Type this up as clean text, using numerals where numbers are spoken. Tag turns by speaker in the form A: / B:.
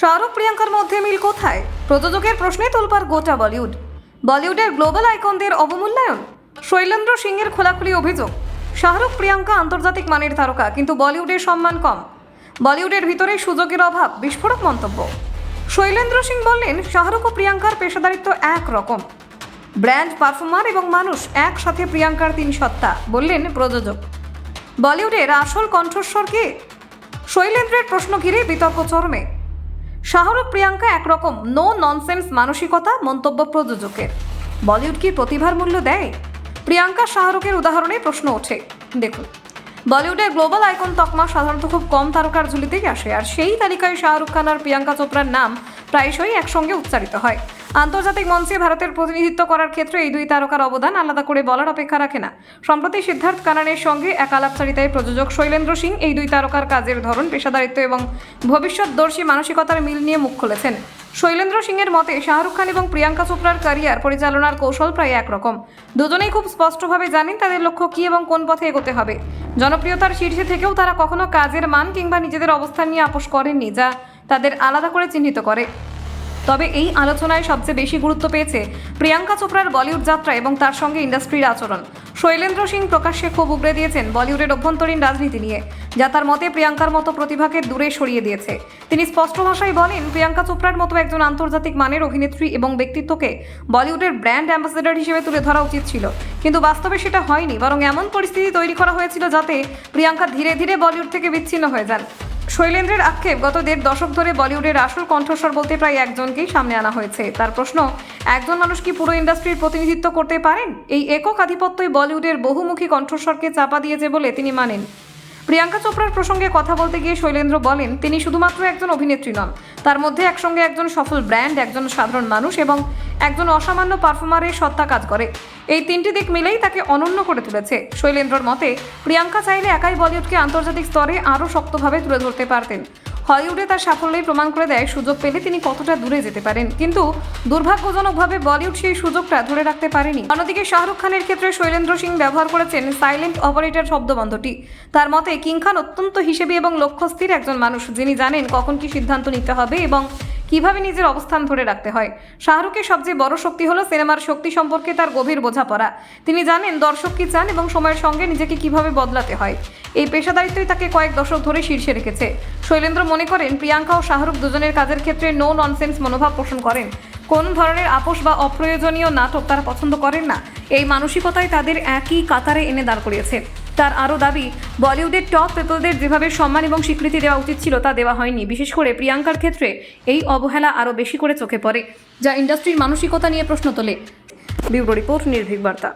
A: শাহরুখ প্রিয়াঙ্কার মধ্যে মিল কোথায়? প্রযোজকের প্রশ্নে তোলপাড় গোটা বলিউড। বলিউডের গ্লোবাল আইকনদের অবমূল্যায়ন। শৈলেন্দ্র সিংয়ের খোলাখুলি অভিযোগ, শাহরুখ প্রিয়াঙ্কা আন্তর্জাতিক মানের তারকা, কিন্তু বলিউডের সম্মান কম। বলিউডের ভিতরে সুযোগের অভাব, বিস্ফোরক মন্তব্য। শৈলেন্দ্র সিং বললেন, শাহরুখ ও প্রিয়াঙ্কার পেশাদারিত্ব একরকম। ব্র্যান্ড, পারফর্মার এবং মানুষ একসাথে প্রিয়াঙ্কার তিন সত্তা, বললেন প্রযোজক। বলিউডের আসল কণ্ঠস্বর কে? শৈলেন্দ্রের প্রশ্ন ঘিরে বিতর্ক চরমে। শাহরুখ প্রিয়াঙ্কা একরকম, নো ননসেন্স মানসিকতা, মন্তব্য প্রযোজকের। বলিউড কি প্রতিভার মূল্য দেয়? প্রিয়াঙ্কা শাহরুখের উদাহরণে প্রশ্ন ওঠে। দেখুন, বলিউডের গ্লোবাল আইকন তকমা সাধারণত খুব কম তারকার ঝুলিতেই আসে, আর সেই তালিকায় শাহরুখ খান আর প্রিয়াঙ্কা চোপড়ার নাম প্রায়শই একসঙ্গে উচ্চারিত হয়। আন্তর্জাতিক মঞ্চে ভারতের প্রতিনিধিত্ব করার ক্ষেত্রে এই দুই তারকার অবদান আলাদা করে বলার অপেক্ষা রাখে না। সম্প্রতি সিদ্ধার্থ কানানের সঙ্গে এক আলাপচারিতায় প্রযোজক শৈলেন্দ্র সিং এই দুই তারকার কাজের ধরন, পেশাদারিত্ব এবং ভবিষ্যৎদর্শী মানসিকতার মিল নিয়ে মুখ খুলেছেন। শৈলেন্দ্র সিংয়ের মতে, শাহরুখ খান এবং প্রিয়াঙ্কা চোপড়ার ক্যারিয়ার পরিচালনার কৌশল প্রায় একরকম। দুজনেই খুব স্পষ্টভাবে জানেন তাদের লক্ষ্য কী এবং কোন পথে এগোতে হবে। জনপ্রিয়তার শীর্ষে থেকেও তারা কখনো কাজের মান কিংবা নিজেদের অবস্থান নিয়ে আপোষ করেননি, যা তাদের আলাদা করে চিহ্নিত করে। তবে এই আলোচনায় সবচেয়ে বেশি গুরুত্ব পেয়েছে প্রিয়াঙ্কা চোপড়ার বলিউড যাত্রা এবং তার সঙ্গে ইন্ডাস্ট্রির আচরণ। শৈলেন্দ্র সিং প্রকাশ্যে ক্ষোভ উগরে দিয়েছেন বলিউডের অভ্যন্তরীণ রাজনীতি নিয়ে, যা তার মতে প্রিয়াঙ্কার মতো প্রতিভাকে দূরে সরিয়ে দিয়েছে। তিনি স্পষ্ট ভাষায় বলেন, প্রিয়াঙ্কা চোপড়ার মতো একজন আন্তর্জাতিক মানের অভিনেত্রী এবং ব্যক্তিত্বকে বলিউডের ব্র্যান্ড অ্যাম্বাসেডর হিসেবে তুলে ধরা উচিত ছিল, কিন্তু বাস্তবে সেটা হয়নি। বরং এমন পরিস্থিতি তৈরি করা হয়েছিল যাতে প্রিয়াঙ্কা ধীরে ধীরে বলিউড থেকে বিচ্ছিন্ন হয়ে যান। শৈলেন্দ্রের আক্ষেপ, গত 1.5 দশক ধরে বলিউডের আসল কণ্ঠস্বর বলতে প্রায় একজনকেই সামনে আনা হয়েছে। তার প্রশ্ন, একজন মানুষ কি পুরো ইন্ডাস্ট্রির প্রতিনিধিত্ব করতে পারেন? এই একক আধিপত্যই বলিউডের বহুমুখী কণ্ঠস্বরকে চাপা দিয়েছে বলে তিনি মানেন। প্রিয়াঙ্কা চোপড়ার প্রসঙ্গে কথা বলতে গিয়ে শৈলেন্দ্র বলেন, তিনি শুধুমাত্র একজন অভিনেত্রী নন, তার মধ্যে একসঙ্গে একজন সফল ব্র্যান্ড, একজন সাধারণ মানুষ এবং একজন অসামান্য পারফর্মারের সত্তা কাজ করে। এই তিনটি দিক মিলেই তাকে অনন্য করে তুলেছে। শৈলেন্দ্রর মতে, প্রিয়াঙ্কা চাইলে একাই বলিউডকে আন্তর্জাতিক স্তরে আরও শক্তভাবে তুলে ধরতে পারতেন। হলিউডে তার সাফল্যই প্রমাণ করে দেয় সুযোগ পেলে তিনি কতটা দূরে যেতে পারেন, কিন্তু দুর্ভাগ্যজনকভাবে বলিউড সেই সুযোগটা ধরে রাখতে পারেনি। অন্যদিকে শাহরুখ খানের ক্ষেত্রে শৈলেন্দ্র সিং ব্যবহার করেছেন সাইলেন্ট অপারেটর শব্দবন্ধটি। তার মতে, কিং খান অত্যন্ত হিসেবি এবং লক্ষ্যস্থির একজন মানুষ, যিনি জানেন কখন কি সিদ্ধান্ত নিতে হবে এবং কিভাবে নিজের অবস্থান ধরে রাখতে হয়। শাহরুখের সবচেয়ে বড় শক্তি হলো সিনেমার শক্তি সম্পর্কে তার গভীর বোঝাপড়া। তিনি জানেন দর্শক কি চান এবং সময়ের সঙ্গে নিজেকে কিভাবে বদলাতে হয়। এই পেশাদারিত্বই তাকে কয়েক দশক ধরে শীর্ষে রেখেছে। শৈলেন্দ্র মনে করেন, প্রিয়াঙ্কা ও শাহরুখ দুজনের কাজের ক্ষেত্রে নো ননসেন্স মনোভাব পোষণ করেন। কোন ধরনের আপোষ বা অপ্রয়োজনীয় নাটক তারা পছন্দ করেন না। এই মানসিকতাই তাদের একই কাতারে এনে দাঁড় করিয়েছে। তার আরও দাবি, বলিউডের টপ পিপলদের যেভাবে সম্মান এবং স্বীকৃতি দেওয়া উচিত ছিল তা দেওয়া হয়নি। বিশেষ করে প্রিয়াঙ্কার ক্ষেত্রে এই অবহেলা আরও বেশি করে চোখে পড়ে, যা ইন্ডাস্ট্রির মানসিকতা নিয়ে প্রশ্ন তোলে। ব্যুরো রিপোর্ট, নির্ভীক বার্তা।